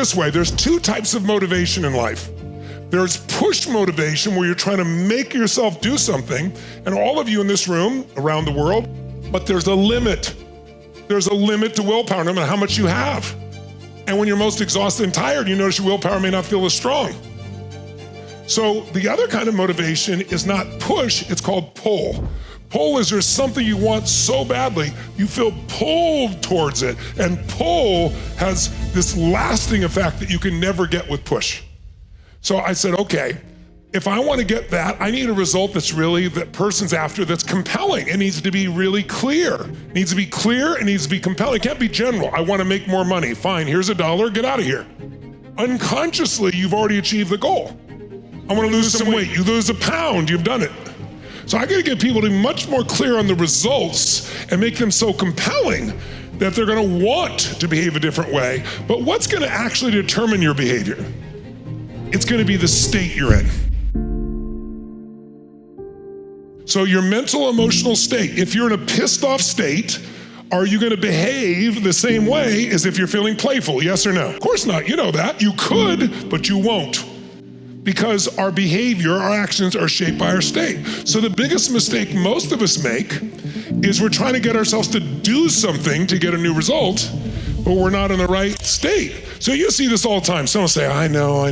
this way, there's two types of motivation in life. There's push motivation, where you're trying to make yourself do something, and all of you in this room, around the world, but there's a limit. There's a limit to willpower, no matter how much you have. And when you're most exhausted and tired, you notice your willpower may not feel as strong. So the other kind of motivation is not push, it's called pull. Pull is there's something you want so badly, you feel pulled towards it. And pull has this lasting effect that you can never get with push. So I said, okay, if I want to get that, I need a result that's really, that person's after, that's compelling. It needs to be really clear. It needs to be clear, it needs to be compelling. It can't be general. I want to make more money. Fine, here's $1, get out of here. Unconsciously, you've already achieved the goal. I want to lose some weight. You lose a pound, you've done it. So I got to get people to be much more clear on the results and make them so compelling that they're going to want to behave a different way. But what's going to actually determine your behavior? It's going to be the state you're in. So your mental, emotional state, if you're in a pissed off state, are you going to behave the same way as if you're feeling playful? Yes or no? Of course not. You know that. You could, but you won't. Because our behavior, our actions are shaped by our state. So the biggest mistake most of us make is we're trying to get ourselves to do something to get a new result, but we're not in the right state. So you see this all the time. Someone say, I know, I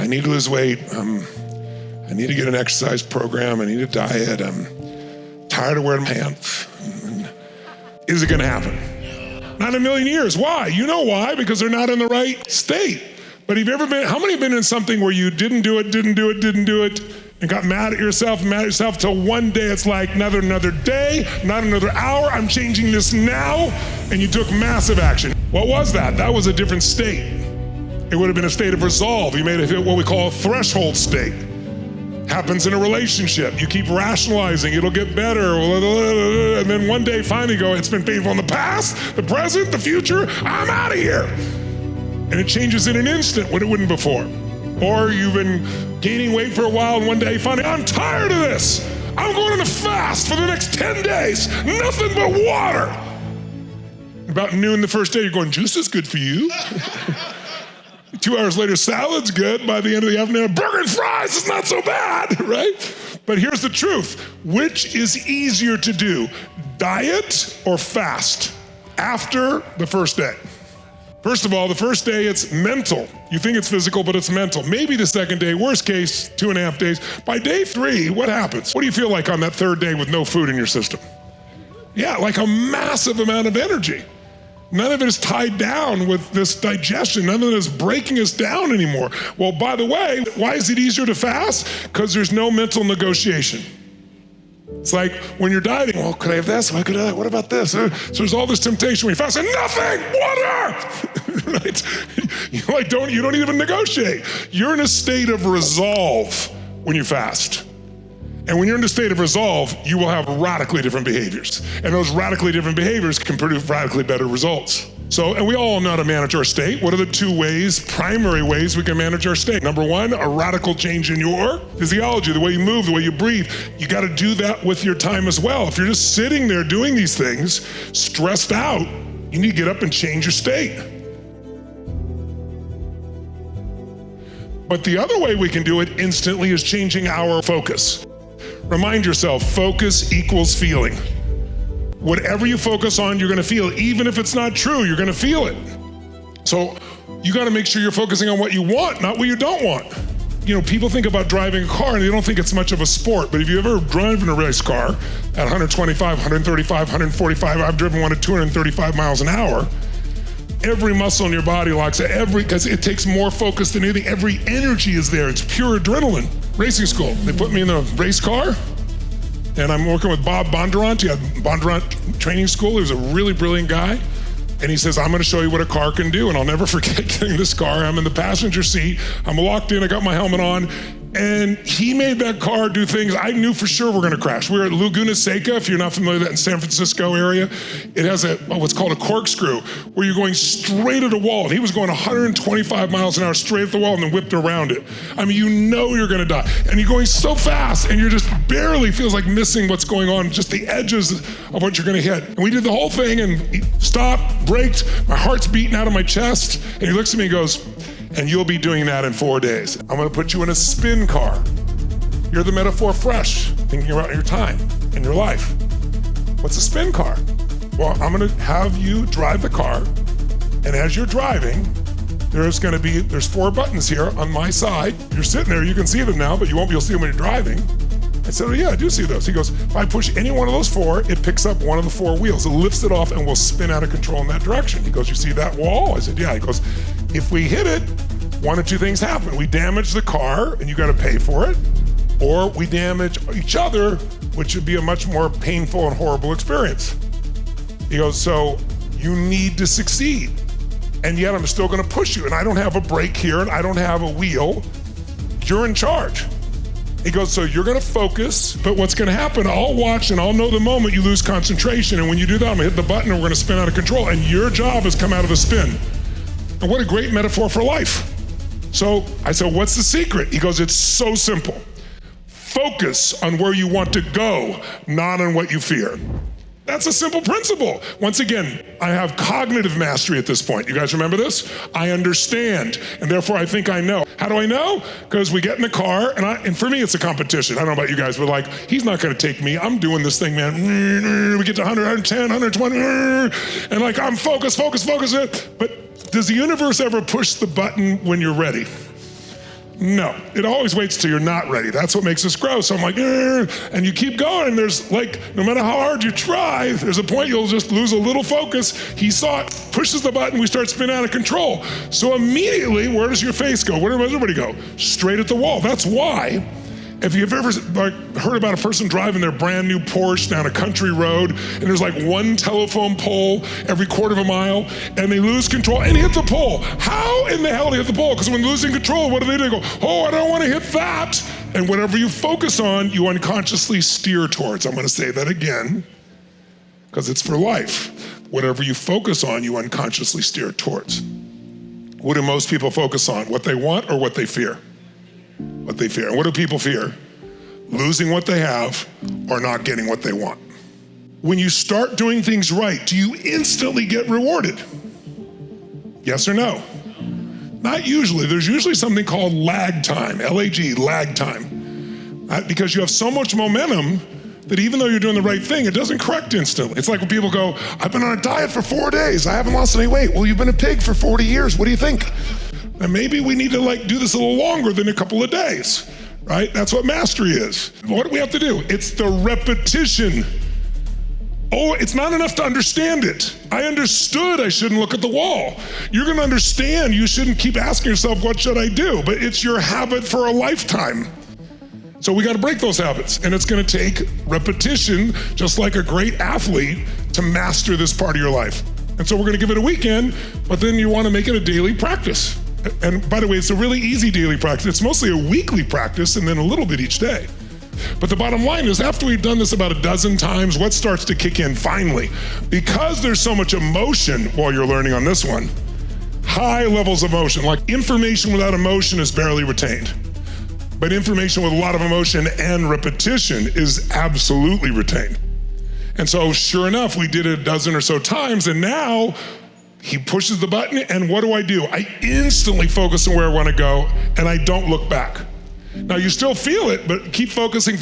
need to lose weight. I need to get an exercise program. I need a diet. I'm tired of wearing pants. Is it gonna happen? Not in a million years. Why? You know why? Because they're not in the right state. But have you ever been, how many have been in something where you didn't do it, and got mad at yourself till one day it's like, not another day, not another hour, I'm changing this now, and you took massive action. What was that? That was a different state. It would have been a state of resolve. You made it what we call a threshold state. Happens in a relationship. You keep rationalizing, it'll get better, and then one day finally go, it's been painful in the past, the present, the future, I'm out of here. And it changes in an instant when it wouldn't before. Or you've been gaining weight for a while and one day finally, I'm tired of this. I'm going on a fast for the next 10 days, nothing but water. About noon the first day, you're going, juice is good for you. 2 hours later, salad's good. By the end of the afternoon, burger and fries is not so bad, right? But here's the truth. Which is easier to do, diet or fast after the first day? First of all, the first day, it's mental. You think it's physical, but it's mental. Maybe the second day, worst case, 2.5 days. By day 3, what happens? What do you feel like on that third day with no food in your system? Yeah, like a massive amount of energy. None of it is tied down with this digestion. None of it is breaking us down anymore. Well, by the way, why is it easier to fast? Because there's no mental negotiation. It's like when you're dieting, well, could I have this? What about this? So there's all this temptation when you fast, and nothing, water! Right? You don't even negotiate. You're in a state of resolve when you fast. And when you're in a state of resolve, you will have radically different behaviors. And those radically different behaviors can produce radically better results. So, and we all know how to manage our state. What are the two primary ways we can manage our state? Number one, a radical change in your physiology, the way you move, the way you breathe. You got to do that with your time as well. If you're just sitting there doing these things, stressed out, you need to get up and change your state. But the other way we can do it instantly is changing our focus. Remind yourself, focus equals feeling. Whatever you focus on, you're gonna feel. Even if it's not true, you're gonna feel it. So you gotta make sure you're focusing on what you want, not what you don't want. You know, people think about driving a car and they don't think it's much of a sport, but if you ever driven a race car at 125, 135, 145, I've driven one at 235 miles an hour, every muscle in your body locks, because it takes more focus than anything. Every energy is there. It's pure adrenaline. Racing school. They put me in the race car, and I'm working with Bob Bondurant. He had Bondurant Training School. He was a really brilliant guy. And he says, I'm gonna show you what a car can do. And I'll never forget getting this car. I'm in the passenger seat. I'm locked in, I got my helmet on. And he made that car do things I knew for sure were gonna crash. We were at Laguna Seca, if you're not familiar with that, in San Francisco area. It has what's called a corkscrew, where you're going straight at a wall. And he was going 125 miles an hour straight at the wall and then whipped around it. I mean, you know you're gonna die. And you're going so fast and you're just barely feels like missing what's going on, just the edges of what you're gonna hit. And we did the whole thing and he stopped, braked, my heart's beating out of my chest. And he looks at me and goes, and you'll be doing that in 4 days. I'm gonna put you in a spin car. You're the metaphor fresh, thinking about your time and your life. What's a spin car? Well, I'm gonna have you drive the car, and as you're driving, there's 4 buttons here on my side. You're sitting there, you can see them now, but you won't be able to see them when you're driving. I said, oh yeah, I do see those. He goes, if I push any one of those 4, it picks up one of the 4 wheels. It lifts it off and will spin out of control in that direction. He goes, you see that wall? I said, yeah. He goes, if we hit it, 1 of 2 things happen. We damage the car and you gotta pay for it, or we damage each other, which would be a much more painful and horrible experience. He goes, so you need to succeed. And yet I'm still gonna push you, and I don't have a brake here and I don't have a wheel. You're in charge. He goes, so you're gonna focus, but what's gonna happen, I'll watch and I'll know the moment you lose concentration, and when you do that, I'm gonna hit the button and we're gonna spin out of control, and your job is come out of a spin. And what a great metaphor for life. So I said, what's the secret? He goes, it's so simple. Focus on where you want to go, not on what you fear. That's a simple principle. Once again, I have cognitive mastery at this point. You guys remember this? I understand, and therefore I think I know. How do I know? Because we get in the car, and for me it's a competition. I don't know about you guys, but like, he's not gonna take me. I'm doing this thing, man. We get to 100, 110, 120, and like I'm focused. But does the universe ever push the button when you're ready? No, it always waits till you're not ready. That's what makes us grow. So I'm like, and you keep going. And there's like, no matter how hard you try, there's a point you'll just lose a little focus. He saw it, pushes the button, we start spinning out of control. So immediately, where does your face go? Where does everybody go? Straight at the wall. That's why, if you've ever heard about a person driving their brand new Porsche down a country road, and there's like 1 telephone pole every quarter of a mile, and they lose control and hit the pole. How in the hell do they hit the pole? Because when losing control, what do? They go, oh, I don't want to hit that. And whatever you focus on, you unconsciously steer towards. I'm going to say that again, because it's for life. Whatever you focus on, you unconsciously steer towards. What do most people focus on? What they want or what they fear? What they fear. And what do people fear? Losing what they have or not getting what they want. When you start doing things right, do you instantly get rewarded? Yes or no? Not usually. There's usually something called lag time, L-A-G, lag time. Because you have so much momentum that even though you're doing the right thing, it doesn't correct instantly. It's like when people go, I've been on a diet for 4 days, I haven't lost any weight. Well, you've been a pig for 40 years, what do you think? And maybe we need to do this a little longer than a couple of days, right? That's what mastery is. What do we have to do? It's the repetition. Oh, it's not enough to understand it. I understood I shouldn't look at the wall. You're gonna understand you shouldn't keep asking yourself, what should I do? But it's your habit for a lifetime. So we gotta break those habits, and it's gonna take repetition, just like a great athlete, to master this part of your life. And so we're gonna give it a weekend, but then you wanna make it a daily practice. And by the way, it's a really easy daily practice. It's mostly a weekly practice and then a little bit each day. But the bottom line is, after we've done this about a dozen times, what starts to kick in finally? Because there's so much emotion while you're learning on this one, high levels of emotion, like information without emotion is barely retained. But information with a lot of emotion and repetition is absolutely retained. And so sure enough, we did it a dozen or so times, and now he pushes the button, and what do? I instantly focus on where I want to go, and I don't look back. Now you still feel it, but keep focusing,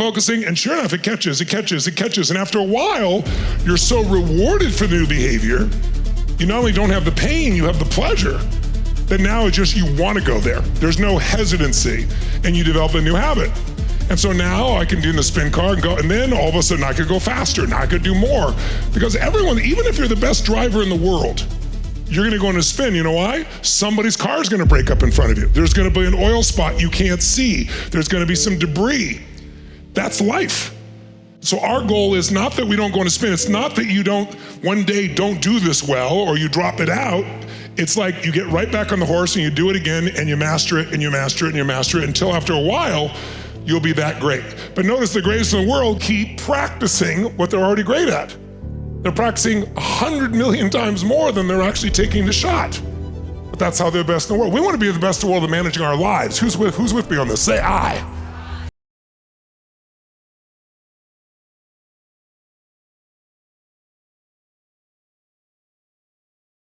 and sure enough, it catches. And after a while, you're so rewarded for the new behavior, you not only don't have the pain, you have the pleasure. That now it's just you want to go there. There's no hesitancy, and you develop a new habit. And so now I can do the spin car and go, and then all of a sudden I could go faster, and I could do more. Because everyone, even if you're the best driver in the world, you're gonna go in a spin. You know why? Somebody's car is gonna break up in front of you. There's gonna be an oil spot you can't see. There's gonna be some debris. That's life. So our goal is not that we don't go in a spin. It's not that you don't, one day don't do this well or you drop it out. It's like you get right back on the horse and you do it again and you master it and you master it and you master it until after a while, you'll be that great. But notice the greatest in the world keep practicing what they're already great at. They're practicing 100 million times more than they're actually taking the shot. But that's how they're best in the world. We want to be the best in the world at managing our lives. Who's with me on this? Say I.